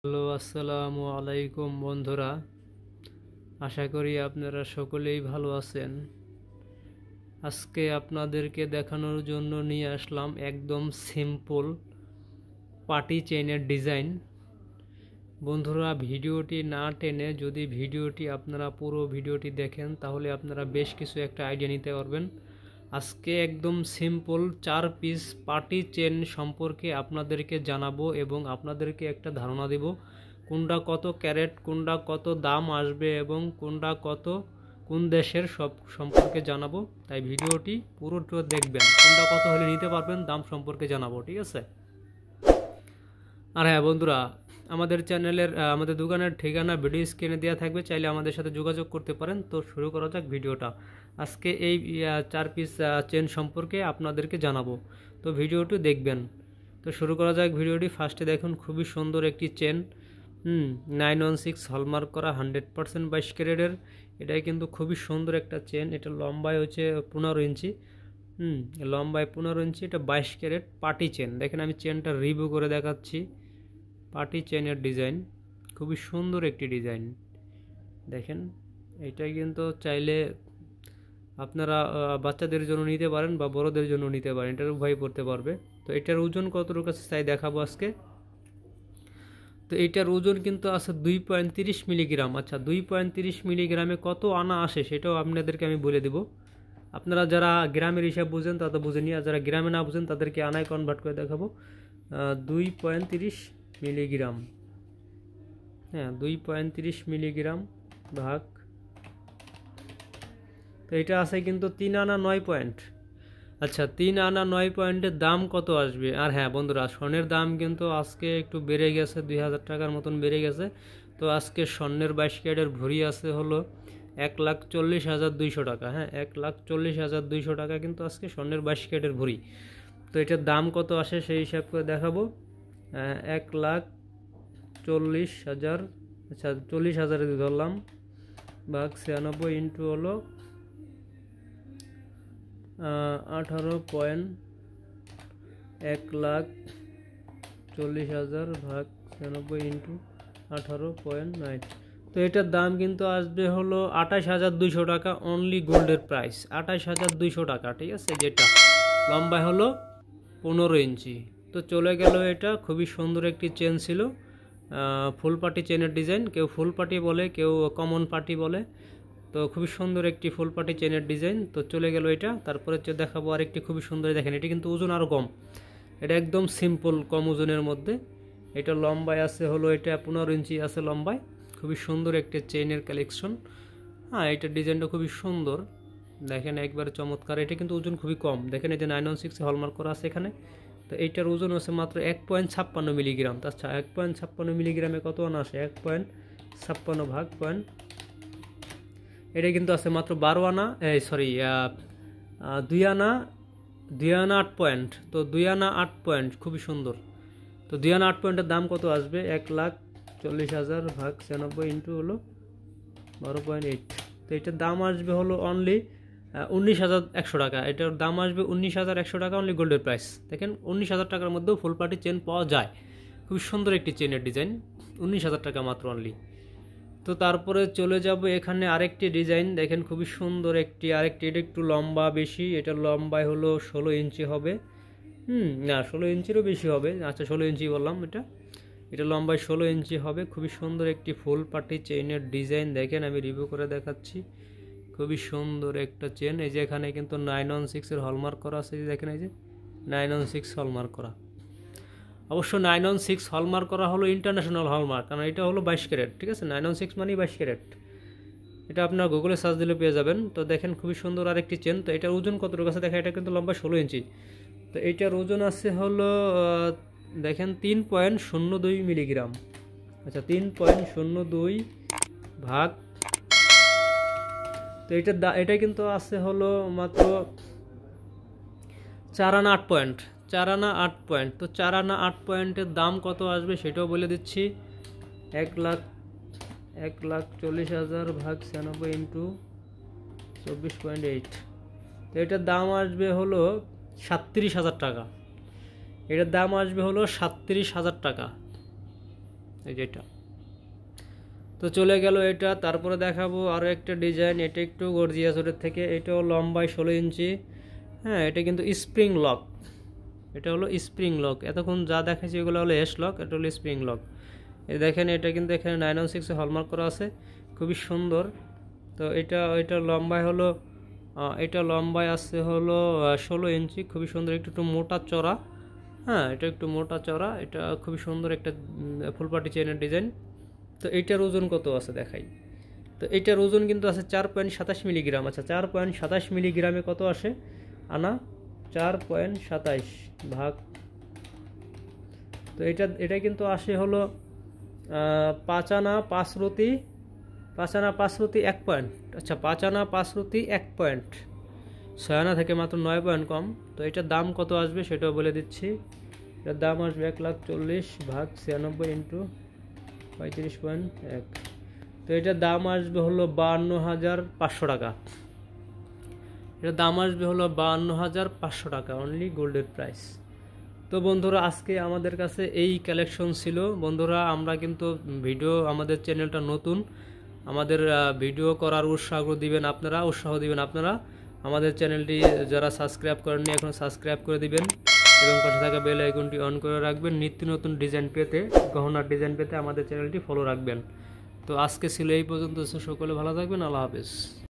Hello, আসসালামু আলাইকুম বন্ধুরা। আশা করি আপনারা সকলেই ভালো আছেন। আজকে আপনাদেরকে দেখানোর জন্য নিয়ে আসলাম একদম সিম্পল পার্টি চেইনের ডিজাইন। বন্ধুরা, ভিডিওটি না টেনে যদি ভিডিওটি আপনারা পুরো ভিডিওটি দেখেন তাহলে আপনারা বেশ কিছু একটা আইডিয়া নিতে পারবেন। আজকে একদম সিম্পল 4 পিস পার্টি চেন সম্পর্কে আপনাদেরকে জানাবো এবং আপনাদেরকে একটা ধারণা দেব কোনটা কত ক্যারেট, কোনটা কত দাম আসবে এবং কোনটা কত কোন দেশের সব সম্পর্কে জানাবো। তাই ভিডিওটি পুরোটা দেখবেন, কোনটা কত হলে নিতে পারবেন দাম সম্পর্কে জানাবো, ঠিক আছে? আর হ্যাঁ বন্ধুরা, আমাদের চ্যানেলের আমাদের দোকানের ঠিকানা ভিডিও স্ক্রিনে দেওয়া থাকবে, চাইলে আমাদের সাথে যোগাযোগ করতে পারেন। তো শুরু করা যাক ভিডিওটা। আজকে এই 4 পিস চেন সম্পর্কে আপনাদেরকে জানাবো, তো ভিডিওটি দেখবেন। তো শুরু করা যাক ভিডিওটি। ফার্স্টে দেখুন, খুবই সুন্দর একটি চেন, 916 হলমার্ক করা 100% 22 ক্যারেটের। এটাই কিন্তু খুবই সুন্দর একটা চেন। এটা লম্বায় হচ্ছে 15 ইঞ্চি, লম্বায় 15 ইঞ্চি। এটা 22 ক্যারেট পার্টি চেন। দেখেন আমি চেনটা রিভিউ করে দেখাচ্ছি। পার্টি চেনের ডিজাইন, খুবই সুন্দর একটি ডিজাইন। দেখেন, এটা কিন্তু চাইলে আপনারা বাচ্চাদের জন্য নিতে পারেন বা বড়দের জন্য নিতে পারেন, এটার উভয় পড়তে পারবে। তো এটার ওজন কতটুকু আছে তাই দেখাবো আজকে। তো এইটার ওজন কিন্তু আছে 2.30 মিলিগ্রাম। আচ্ছা, 2.30 মিলিগ্রামে কত আনা আসে সেটাও আপনাদেরকে আমি বলে দেব। আপনারা যারা গ্রামের হিসাব বুঝেন তারা তো বুঝেনি, আর যারা গ্রামে না বুঝেন তাদেরকে আনায় কনভার্ট করে দেখাবো। 2.30 মিলিগ্রাম, হ্যাঁ 2.30 মিলিগ্রাম ভাগ, তো এটা আছে কিন্তু 3 আনা 9 পয়েন্ট। আচ্ছা, 3 আনা 9 পয়েন্টের দাম কত আসবে? আর হ্যাঁ বন্ধুরা, স্বর্ণের দাম কিন্তু আজকে একটু বেড়ে গেছে, 2000 টাকার মতন বেড়ে গেছে। তো আজকে স্বর্ণের 22 ক্যারেটের ভরি আছে হলো 1,40,200 টাকা। হ্যাঁ, 1,40,200 টাকা কিন্তু আজকে স্বর্ণের 22 ক্যারেটের ভরি। তো এটার দাম কত আসে সেই হিসাব করে দেখাবো। 1,40,000, আচ্ছা 40,000 ধরলাম, ভাগ 96 ইন্টু হলো 18 1,40,000 ভাগ 96 ইন্টু 18.9। তো এটার দাম কিন্তু আসবে হলো 28,200 টাকা, অনলি গোল্ডের প্রাইস 28,200 টাকা, ঠিক আছে? যেটা লম্বায় হলো 15 ইঞ্চি। তো চলে গেল। এটা খুবই সুন্দর একটি চেন ছিল, ফুল পাটি চেনের ডিজাইন। কেউ ফুল পাটি বলে, কেউ কমন পাটি বলে। তো খুবই সুন্দর একটি ফুল পাটি চেনের ডিজাইন। তো চলে গেল এটা। তারপরে দেখাবো আরেকটি খুবই সুন্দর। দেখেন, এটা কিন্তু ওজন আরও কম, এটা একদম সিম্পল কম ওজনের মধ্যে। এটা লম্বায় আছে হলো, এটা 15 ইঞ্চি আছে লম্বায়। খুবই সুন্দর একটি চেইনের কালেকশন। হ্যাঁ, এটা ডিজাইনটা খুবই সুন্দর, দেখেন একবারে চমৎকার। এটা কিন্তু ওজন খুবই কম। দেখেন এই যে 916 হলমার্ক করা আছে এখানে। তো এইটার ওজন আছে মাত্র 1.56 মিলিগ্রাম। আচ্ছা, 1.56 মিলিগ্রামে কত আনা আসে? 1.56 ভাগ পয়েন্ট, এটা কিন্তু আছে মাত্র 12 আনা, সরি 2 আনা, 2 আনা 8 পয়েন্ট। তো 2 আনা 8 পয়েন্ট, খুবই সুন্দর। তো 2 আনা 8 পয়েন্টের দাম কত আসবে? 1,40,000 ভাগ 96 ইন্টু হলো 12.8। তো এটার দাম আসবে হলো অনলি 19,100 টাকা। এটার দাম আসবে 19,100 টাকা, অনলি গোল্ডের প্রাইস। দেখেন 19,000 টাকার মধ্যেও ফুল পার্টি চেন পাওয়া যায়। খুবই সুন্দর একটি চেনের ডিজাইন, 19,000 টাকা মাত্র অনলি। তো তারপরে চলে যাব এখানে আরেকটি ডিজাইন। দেখেন খুবই সুন্দর আরেকটি, এটা একটু লম্বা বেশি। এটা লম্বায় হলো 16 ইঞ্চি হবে, না 16 ইঞ্চিরও বেশি হবে। আচ্ছা 16 ইঞ্চি বললাম। এটা লম্বায় 16 ইঞ্চি হবে। খুবই সুন্দর একটি ফুল পার্টি চেইনের ডিজাইন। দেখেন আমি রিভিউ করে দেখাচ্ছি। খুবই সুন্দর একটা চেন। এই যে এখানে কিন্তু 916 হলমার্ক করা আছে। দেখেন এই যে 916 হলমার্ক করা। অবশ্য 916 হলমার্ক করা হলো ইন্টারন্যাশনাল হলমার্ক, কারণ এটা হলো 22 ক্যারেট, ঠিক আছে? 916 মানে 22 ক্যারেট। এটা আপনার গুগলে সার্চ দিলে পেয়ে যাবেন। তো দেখেন খুবই সুন্দর আরেকটি চেন। তো এটার ওজন কতটুকু আছে দেখেন, এটা কিন্তু লম্বা 16 ইঞ্চি। তো এইটার ওজন আছে হলো দেখেন 3.02 মিলিগ্রাম। আচ্ছা 3.02 ভাগ, তো এটা কিন্তু আছে হলো মাত্র 4 আনা 8 পয়েন্ট, 4 আনা 8 পয়েন্ট। তো 4 আনা 8 পয়েন্টের দাম কত আসবে সেটাও বলে দিচ্ছি। 1,40,000 ভাগ 96 ইন্টু 24.8। তো এটার দাম আসবে হলো 37,000 টাকা। এটার দাম আসবে হলো 37,000 টাকা। এই যেটা। তো চলে গেল এটা। তারপরে দেখাবো আরও একটা ডিজাইন, এটা একটু গর্জিয়াস ওটার থেকে। এটাও লম্বায় 16 ইঞ্চি। হ্যাঁ, এটা কিন্তু স্প্রিং লক, এটা হলো স্প্রিং লক। এতক্ষণ যা দেখাচ্ছি এগুলো হলো এস লক, এটা হলো স্প্রিং লক। এই দেখেন, এটা কিন্তু এখানে 916 হলমার্ক করা আছে, খুবই সুন্দর। তো এটা লম্বায় হলো এটা লম্বায় আছে হলো 16 ইঞ্চি, খুবই সুন্দর, একটু মোটা চড়া। হ্যাঁ, এটা একটু মোটা চড়া, এটা খুবই সুন্দর একটা ফুল পার্টি চেইনের ডিজাইন। তো এইটার ওজন কত আছে দেখাই। তো এইটার ওজন কিন্তু আছে 4.27 মিলিগ্রাম। আচ্ছা, 4.27 মিলিগ্রামে কত আসে আনা? 4.27 ভাগ, তো এটা কিন্তু আসে হলো 5 আনা 5 রতি, 5 আনা 5 রতি 1 পয়েন্ট। আচ্ছা, 5 আনা 5 রতি 1 পয়েন্ট, 6 আনা থেকে মাত্র 9 পয়েন্ট কম। তো এটার দাম কত আসবে সেটাও বলে দিচ্ছি। এটার দাম আসবে 1,40,000 ভাগ 96 ইন্টু 35.1। তো এটার দাম আসবে হলো 52,500 টাকা। এটার দাম আসবে হলো 52,500 টাকা, অনলি গোল্ডের প্রাইস। তো বন্ধুরা, আজকে আমাদের কাছে এই কালেকশন ছিল। বন্ধুরা, আমরা কিন্তু আমাদের চ্যানেলটা নতুন, আমাদের ভিডিও করার উৎসাহ দিবেন আপনারা। আমাদের চ্যানেলটি যারা সাবস্ক্রাইব করেননি এখন সাবস্ক্রাইব করে দিবেন এবং পাশে থাকা বেল আইকনটি অন করে রাখবেন। নিত্য নতুন ডিজাইন পেতে, গহনার ডিজাইন পেতে আমাদের চ্যানেলটি ফলো রাখবেন। তো আজকে ছিল এই পর্যন্ত। সকলে ভালো থাকবেন, আল্লাহ হাফেজ।